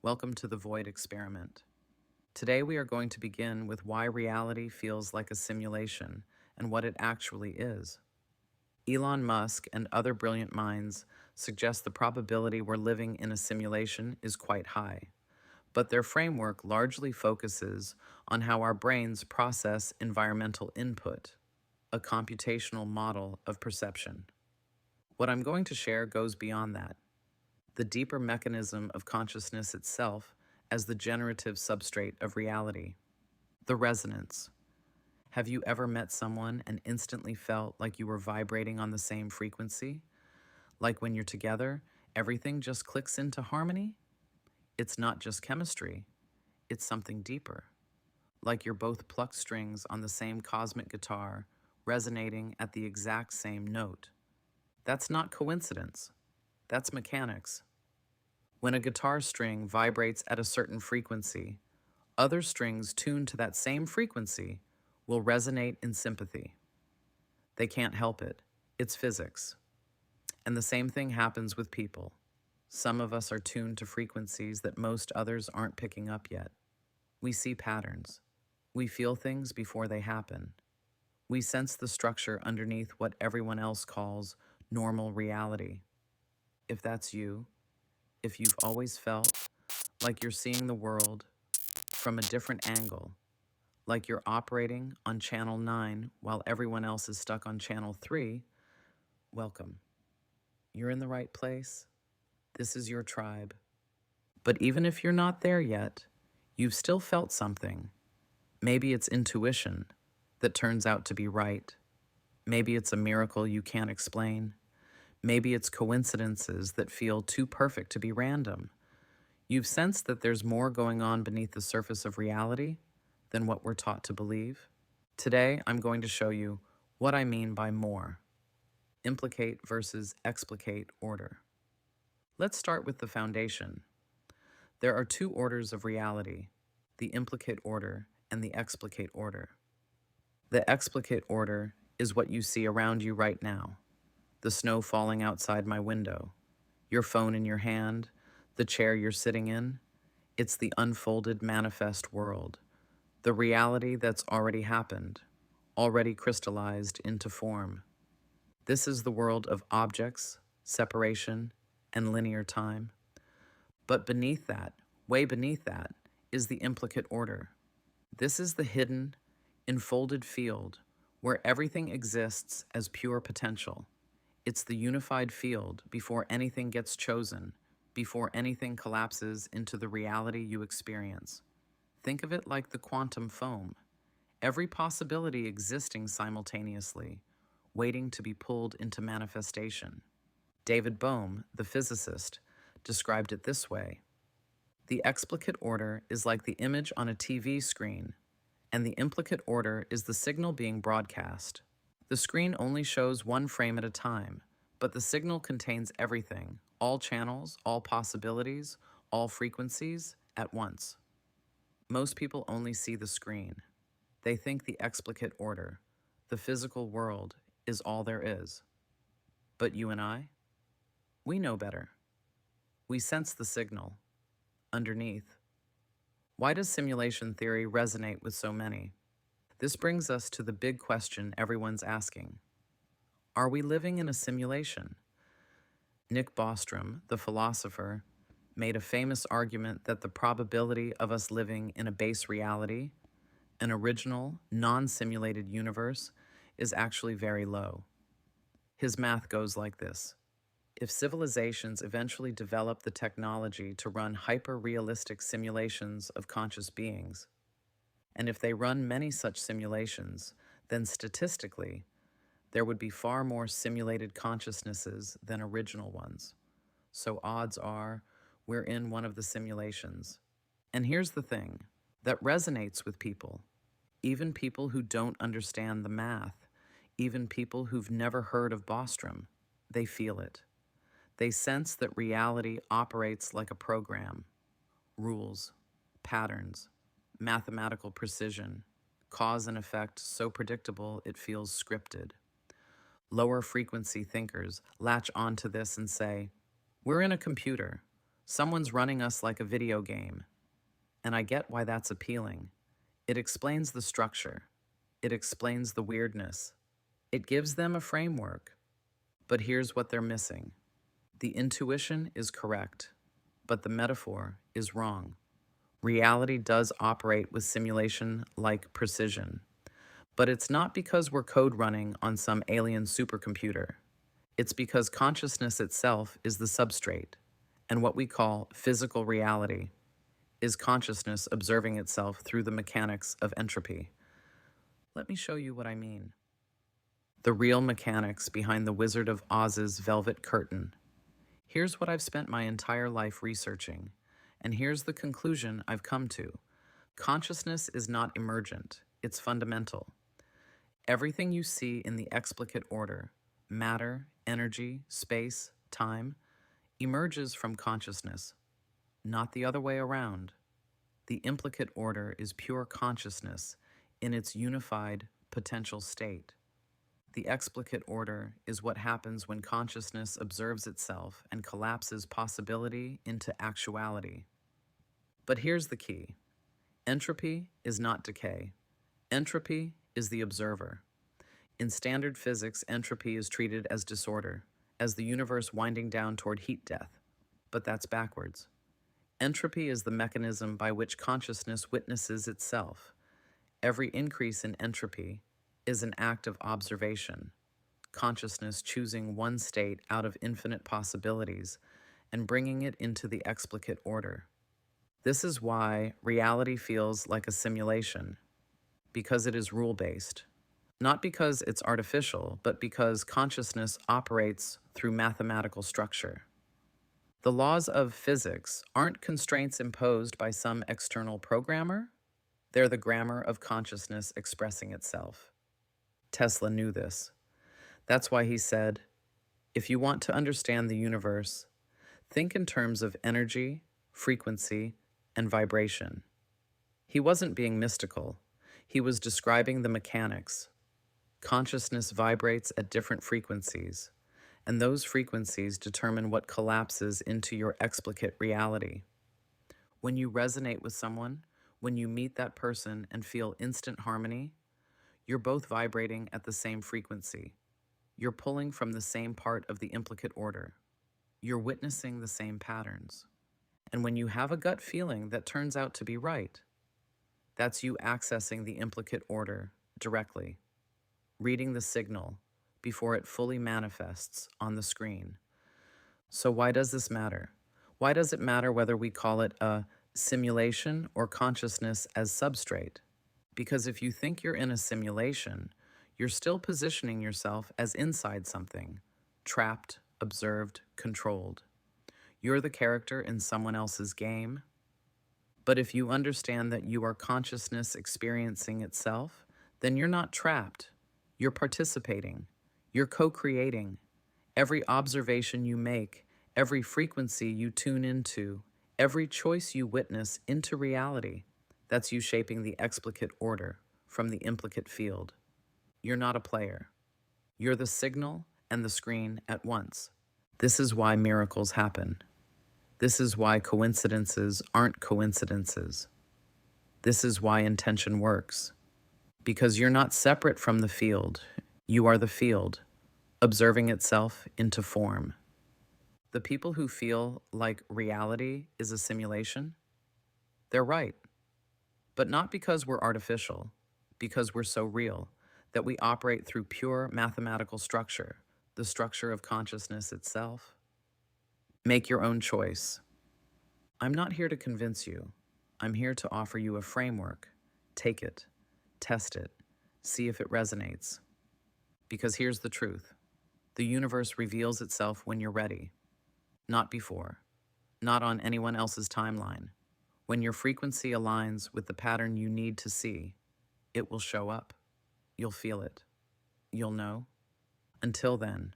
Welcome to the Void Experiment. Today we are going to begin with why reality feels like a simulation and what it actually is. Elon Musk and other brilliant minds suggest the probability we're living in a simulation is quite high, but their framework largely focuses on how our brains process environmental input, a computational model of perception. What I'm going to share goes beyond that. The deeper mechanism of consciousness itself as the generative substrate of reality. The resonance. Have you ever met someone and instantly felt like you were vibrating on the same frequency? Like when you're together, everything just clicks into harmony? It's not just chemistry, it's something deeper. Like you're both plucked strings on the same cosmic guitar, resonating at the exact same note. That's not coincidence, that's mechanics. When a guitar string vibrates at a certain frequency, other strings tuned to that same frequency will resonate in sympathy. They can't help it. It's physics. And the same thing happens with people. Some of us are tuned to frequencies that most others aren't picking up yet. We see patterns. We feel things before they happen. We sense the structure underneath what everyone else calls normal reality. If that's you, if you've always felt like you're seeing the world from a different angle, like you're operating on channel 9 while everyone else is stuck on channel 3, welcome. You're in the right place. This is your tribe. But even if you're not there yet, you've still felt something. Maybe it's intuition that turns out to be right. Maybe it's a miracle you can't explain. Maybe it's coincidences that feel too perfect to be random. You've sensed that there's more going on beneath the surface of reality than what we're taught to believe. Today, I'm going to show you what I mean by more. Implicate versus explicate order. Let's start with the foundation. There are two orders of reality, the implicate order and the explicate order. The explicate order is what you see around you right now. The snow falling outside my window, your phone in your hand, the chair you're sitting in. It's the unfolded manifest world, the reality that's already happened, already crystallized into form. This is the world of objects, separation, and linear time. But beneath that, way beneath that, is the implicate order. This is the hidden, enfolded field where everything exists as pure potential. It's the unified field before anything gets chosen, before anything collapses into the reality you experience. Think of it like the quantum foam, every possibility existing simultaneously, waiting to be pulled into manifestation. David Bohm, the physicist, described it this way. The explicate order is like the image on a TV screen, and the implicate order is the signal being broadcast. The screen only shows one frame at a time, but the signal contains everything, all channels, all possibilities, all frequencies, at once. Most people only see the screen. They think the explicate order, the physical world, is all there is. But you and I? We know better. We sense the signal. Underneath. Why does simulation theory resonate with so many? This brings us to the big question everyone's asking. Are we living in a simulation? Nick Bostrom, the philosopher, made a famous argument that the probability of us living in a base reality, an original, non-simulated universe, is actually very low. His math goes like this. If civilizations eventually develop the technology to run hyper-realistic simulations of conscious beings, and if they run many such simulations, then statistically, there would be far more simulated consciousnesses than original ones. So odds are we're in one of the simulations. And here's the thing that resonates with people, even people who don't understand the math, even people who've never heard of Bostrom. They feel it. They sense that reality operates like a program. Rules, patterns, mathematical precision, cause and effect so predictable it feels scripted. Lower frequency thinkers latch onto this and say, we're in a computer. Someone's running us like a video game, and I get why that's appealing. It explains the structure. It explains the weirdness. It gives them a framework. But here's what they're missing. The intuition is correct, but the metaphor is wrong. Reality does operate with simulation-like precision, but it's not because we're code running on some alien supercomputer. It's because consciousness itself is the substrate, and what we call physical reality is consciousness observing itself through the mechanics of entropy. Let me show you what I mean. The real mechanics behind the Wizard of Oz's velvet curtain. Here's what I've spent my entire life researching, and here's the conclusion I've come to. Consciousness is not emergent, it's fundamental. Everything you see in the explicate order, matter, energy, space, time, emerges from consciousness, not the other way around. The implicate order is pure consciousness in its unified potential state. The explicate order is what happens when consciousness observes itself and collapses possibility into actuality. But here's the key. Entropy is not decay. Entropy is the observer. In standard physics, entropy is treated as disorder, as the universe winding down toward heat death. But that's backwards. Entropy is the mechanism by which consciousness witnesses itself. Every increase in entropy is an act of observation, consciousness choosing one state out of infinite possibilities and bringing it into the explicate order. This is why reality feels like a simulation, because it is rule-based. Not because it's artificial, but because consciousness operates through mathematical structure. The laws of physics aren't constraints imposed by some external programmer. They're the grammar of consciousness expressing itself. Tesla knew this. That's why he said, if you want to understand the universe, think in terms of energy, frequency, and vibration. He wasn't being mystical. He was describing the mechanics. Consciousness vibrates at different frequencies, and those frequencies determine what collapses into your explicate reality. When you resonate with someone, when you meet that person and feel instant harmony, you're both vibrating at the same frequency. You're pulling from the same part of the implicate order. You're witnessing the same patterns. And when you have a gut feeling that turns out to be right, that's you accessing the implicate order directly, reading the signal before it fully manifests on the screen. So why does this matter? Why does it matter whether we call it a simulation or consciousness as substrate? Because if you think you're in a simulation, you're still positioning yourself as inside something, trapped, observed, controlled. You're the character in someone else's game. But if you understand that you are consciousness experiencing itself, then you're not trapped. You're participating. You're co-creating. Every observation you make, every frequency you tune into, every choice you witness into reality, that's you shaping the explicate order from the implicate field. You're not a player. You're the signal and the screen at once. This is why miracles happen. This is why coincidences aren't coincidences. This is why intention works. Because you're not separate from the field. You are the field, observing itself into form. The people who feel like reality is a simulation, they're right. But not because we're artificial, because we're so real that we operate through pure mathematical structure, the structure of consciousness itself. Make your own choice. I'm not here to convince you. I'm here to offer you a framework. Take it, test it, see if it resonates. Because here's the truth. The universe reveals itself when you're ready, not before, not on anyone else's timeline. When your frequency aligns with the pattern you need to see, it will show up. You'll feel it. You'll know. Until then,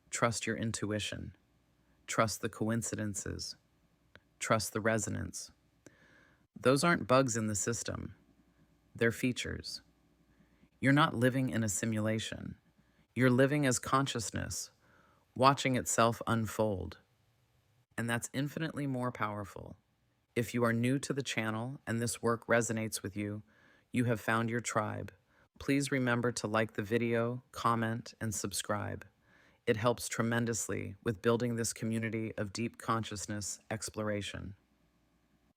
trust your intuition. Trust the coincidences. Trust the resonance. Those aren't bugs in the system. They're features. You're not living in a simulation. You're living as consciousness, watching itself unfold. and that's infinitely more powerful. If you are new to the channel and this work resonates with you, you have found your tribe. Please remember to like the video, comment, and subscribe. It helps tremendously with building this community of deep consciousness exploration.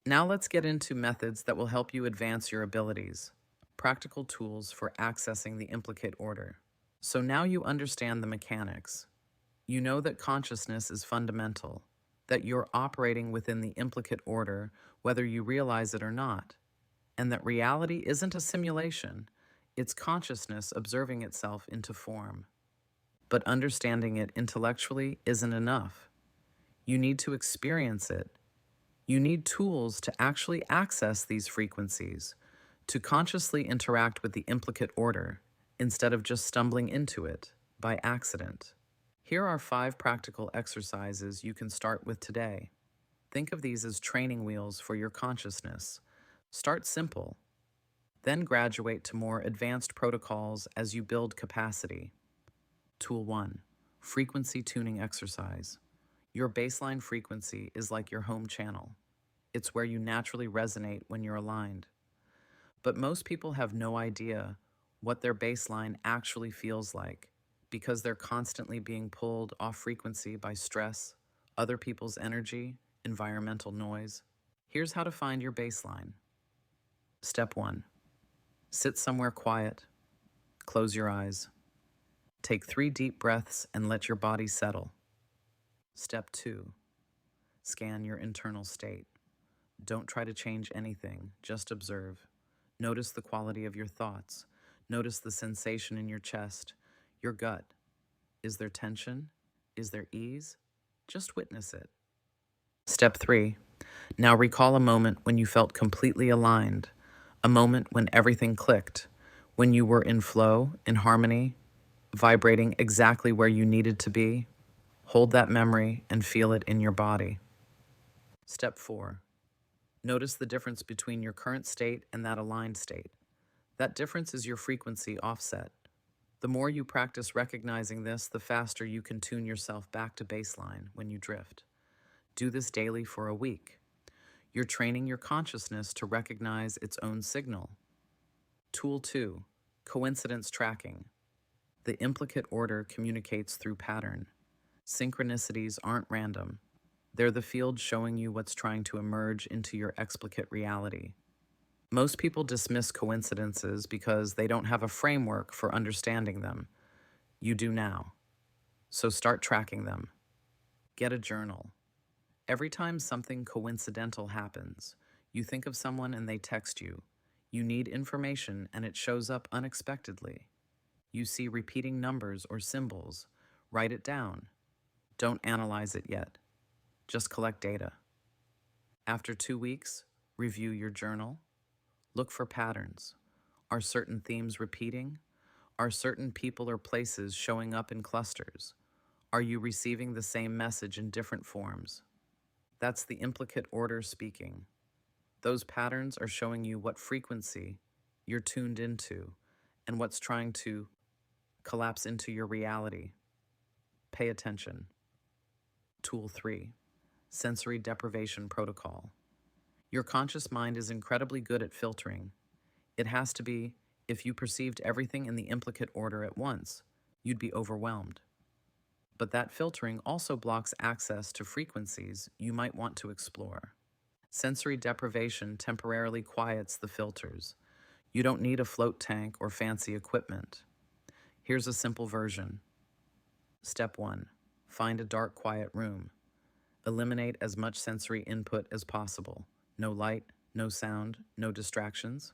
Now let's get into methods that will help you advance your abilities. Practical tools for accessing the implicate order. So now you understand the mechanics. You know that consciousness is fundamental, that you're operating within the implicate order whether you realize it or not, and that reality isn't a simulation, it's consciousness observing itself into form. But understanding it intellectually isn't enough. You need to experience it. You need tools to actually access these frequencies, to consciously interact with the implicate order instead of just stumbling into it by accident. Here are 5 practical exercises you can start with today. Think of these as training wheels for your consciousness. Start simple, then graduate to more advanced protocols as you build capacity. Tool 1. Frequency tuning exercise. Your baseline frequency is like your home channel. It's where you naturally resonate when you're aligned. But most people have no idea what their baseline actually feels like because they're constantly being pulled off frequency by stress, other people's energy, environmental noise. Here's how to find your baseline. Step 1. Sit somewhere quiet. Close your eyes. Take 3 deep breaths and let your body settle. Step 2. Scan your internal state. Don't try to change anything, just observe. Notice the quality of your thoughts. Notice the sensation in your chest, your gut. Is there tension? Is there ease? Just witness it. Step 3. Now recall a moment when you felt completely aligned, a moment when everything clicked, when you were in flow, in harmony, vibrating exactly where you needed to be. Hold that memory and feel it in your body. Step 4. Notice the difference between your current state and that aligned state. That difference is your frequency offset. The more you practice recognizing this, the faster you can tune yourself back to baseline when you drift. Do this daily for a week. You're training your consciousness to recognize its own signal. Tool 2. Coincidence tracking. The implicate order communicates through pattern. Synchronicities aren't random. They're the field showing you what's trying to emerge into your explicate reality. Most people dismiss coincidences because they don't have a framework for understanding them. You do now. So start tracking them. Get a journal. Every time something coincidental happens, you think of someone and they text you. You need information and it shows up unexpectedly. You see repeating numbers or symbols. Write it down. Don't analyze it yet. Just collect data. After 2 weeks, review your journal. Look for patterns. Are certain themes repeating? Are certain people or places showing up in clusters? Are you receiving the same message in different forms? That's the implicate order speaking. Those patterns are showing you what frequency you're tuned into and what's trying to collapse into your reality. Pay attention. Tool 3. Sensory deprivation protocol. Your conscious mind is incredibly good at filtering. It has to be. If you perceived everything in the implicate order at once, you'd be overwhelmed. But that filtering also blocks access to frequencies you might want to explore. Sensory deprivation temporarily quiets the filters. You don't need a float tank or fancy equipment. Here's a simple version. Step 1. Find a dark, quiet room. Eliminate as much sensory input as possible. No light, no sound, no distractions.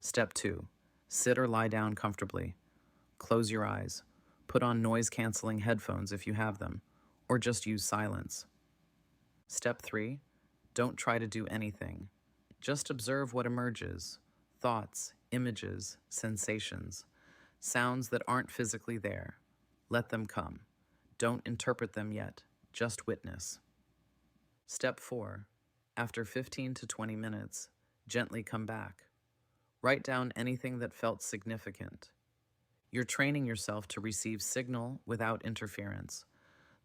Step 2. Sit or lie down comfortably. Close your eyes. Put on noise-canceling headphones if you have them, or just use silence. Step 3. Don't try to do anything. Just observe what emerges. Thoughts, images, sensations, sounds that aren't physically there. Let them come. Don't interpret them yet. Just witness. Step 4. After 15 to 20 minutes, gently come back. Write down anything that felt significant. You're training yourself to receive signal without interference.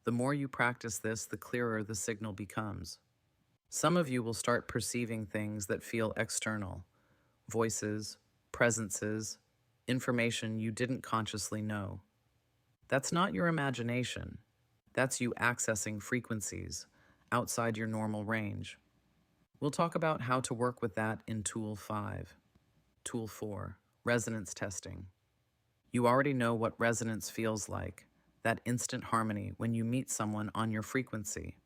The more you practice this, the clearer the signal becomes. Some of you will start perceiving things that feel external: voices, presences, information you didn't consciously know. That's not your imagination. That's you accessing frequencies outside your normal range. We'll talk about how to work with that in Tool 5. Tool 4, Resonance Testing. You already know what resonance feels like, that instant harmony when you meet someone on your frequency.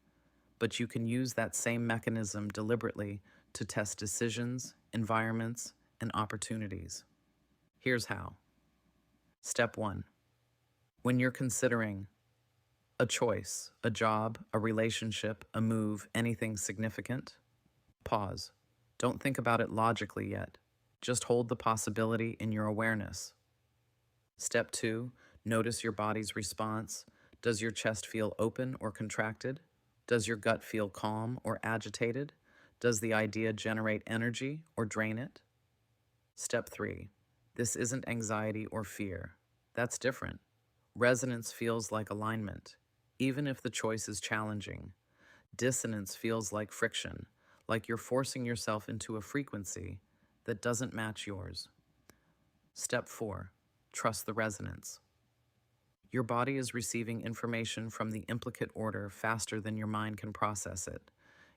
But you can use that same mechanism deliberately to test decisions, environments, and opportunities. Here's how. Step 1. When you're considering a choice, a job, a relationship, a move, anything significant, pause. Don't think about it logically yet. Just hold the possibility in your awareness. Step 2, notice your body's response. Does your chest feel open or contracted? Does your gut feel calm or agitated? Does the idea generate energy or drain it? Step 3, this isn't anxiety or fear. That's different. Resonance feels like alignment, even if the choice is challenging. Dissonance feels like friction, like you're forcing yourself into a frequency that doesn't match yours. Step 4, trust the resonance. Your body is receiving information from the implicate order faster than your mind can process it.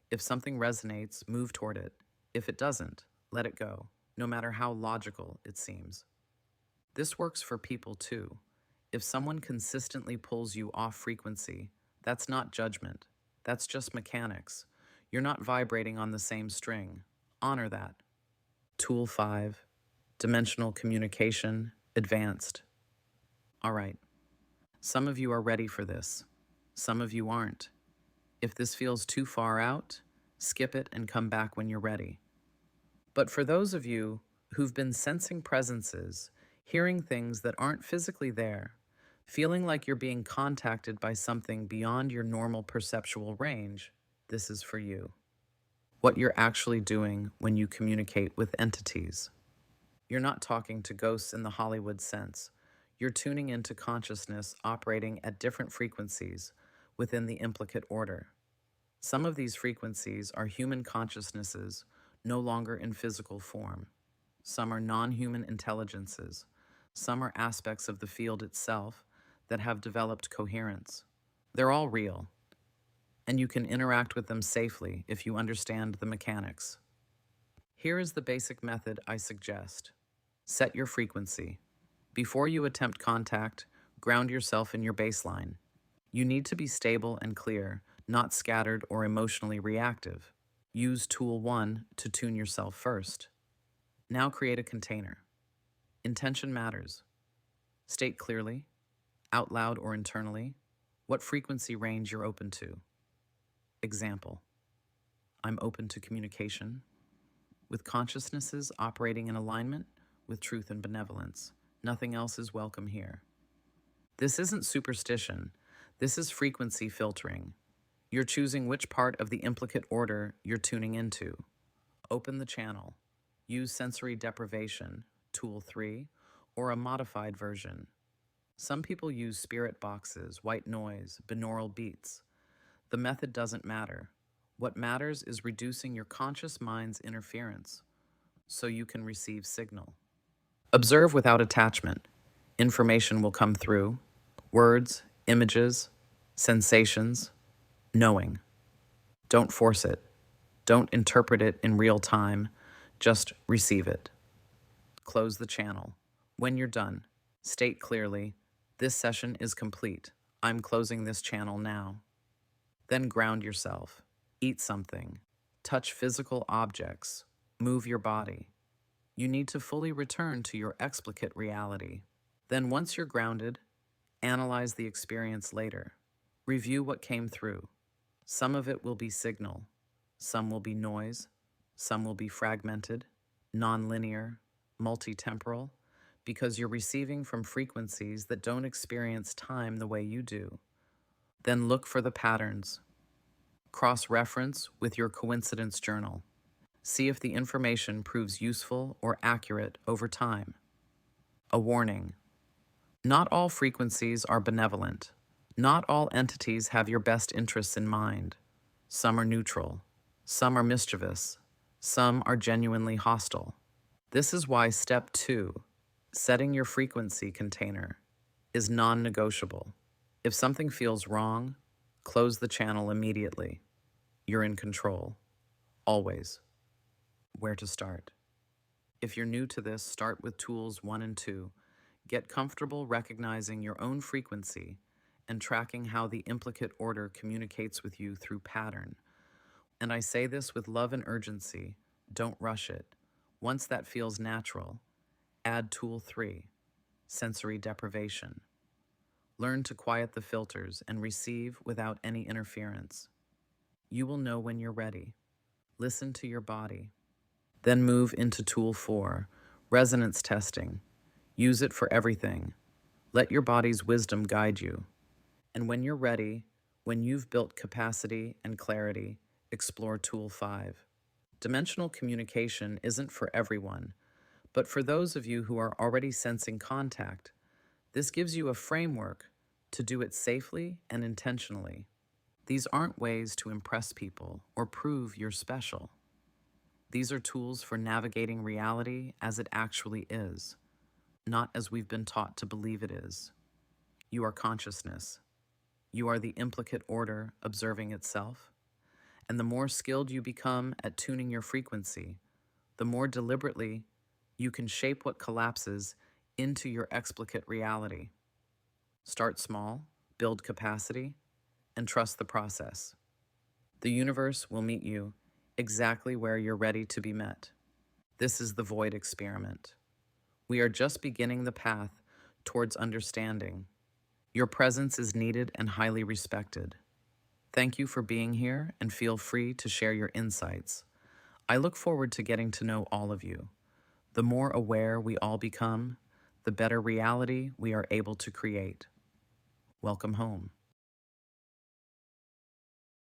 If something resonates, move toward it. If it doesn't, let it go, no matter how logical it seems. This works for people too. If someone consistently pulls you off frequency, that's not judgment. That's just mechanics. You're not vibrating on the same string. Honor that. Tool 5, Dimensional Communication, Advanced. All right. Some of you are ready for this. Some of you aren't. If this feels too far out, skip it and come back when you're ready. But for those of you who've been sensing presences, hearing things that aren't physically there, feeling like you're being contacted by something beyond your normal perceptual range, this is for you. What you're actually doing when you communicate with entities. You're not talking to ghosts in the Hollywood sense. You're tuning into consciousness operating at different frequencies within the implicate order. Some of these frequencies are human consciousnesses no longer in physical form. Some are non-human intelligences. Some are aspects of the field itself that have developed coherence. They're all real, and you can interact with them safely if you understand the mechanics. Here is the basic method I suggest. Set your frequency. Before you attempt contact, ground yourself in your baseline. You need to be stable and clear, not scattered or emotionally reactive. Use Tool 1 to tune yourself first. Now create a container. Intention matters. State clearly, out loud or internally, what frequency range you're open to. Example: I'm open to communication with consciousnesses operating in alignment with truth and benevolence. Nothing else is welcome here. This isn't superstition. This is frequency filtering. You're choosing which part of the implicate order you're tuning into. Open the channel. Use sensory deprivation, Tool 3, or a modified version. Some people use spirit boxes, white noise, binaural beats. The method doesn't matter. What matters is reducing your conscious mind's interference so you can receive signal. Observe without attachment. Information will come through. Words, images, sensations, knowing. Don't force it. Don't interpret it in real time. Just receive it. Close the channel. When you're done, state clearly, this session is complete. I'm closing this channel now. Then ground yourself. Eat something. Touch physical objects. Move your body. You need to fully return to your explicate reality. Then once you're grounded, analyze the experience later. Review what came through. Some of it will be signal. Some will be noise. Some will be fragmented, non-linear, multi-temporal, because you're receiving from frequencies that don't experience time the way you do. Then look for the patterns. Cross-reference with your coincidence journal. See if the information proves useful or accurate over time. A warning: not all frequencies are benevolent. Not all entities have your best interests in mind. Some are neutral, some are mischievous, some are genuinely hostile. This is why step 2, setting your frequency container, is non-negotiable. If something feels wrong, close the channel immediately. You're in control. Always. Where to start? If you're new to this, start with tools 1 and 2. Get comfortable recognizing your own frequency and tracking how the implicate order communicates with you through pattern. And I say this with love and urgency. Don't rush it. Once that feels natural, add tool 3, sensory deprivation. Learn to quiet the filters and receive without any interference. You will know when you're ready. Listen to your body. Then move into tool 4, resonance testing. Use it for everything. Let your body's wisdom guide you. And when you're ready, when you've built capacity and clarity, explore tool 5. Dimensional communication isn't for everyone, but for those of you who are already sensing contact, this gives you a framework to do it safely and intentionally. These aren't ways to impress people or prove you're special. These are tools for navigating reality as it actually is, not as we've been taught to believe it is. You are consciousness. You are the implicate order observing itself. And the more skilled you become at tuning your frequency, the more deliberately you can shape what collapses into your explicate reality. Start small, build capacity, and trust the process. The universe will meet you exactly where you're ready to be met. This is the void experiment. We are just beginning the path towards understanding. Your presence is needed and highly respected. Thank you for being here and feel free to share your insights. I look forward to getting to know all of you. The more aware we all become, the better reality we are able to create. Welcome home.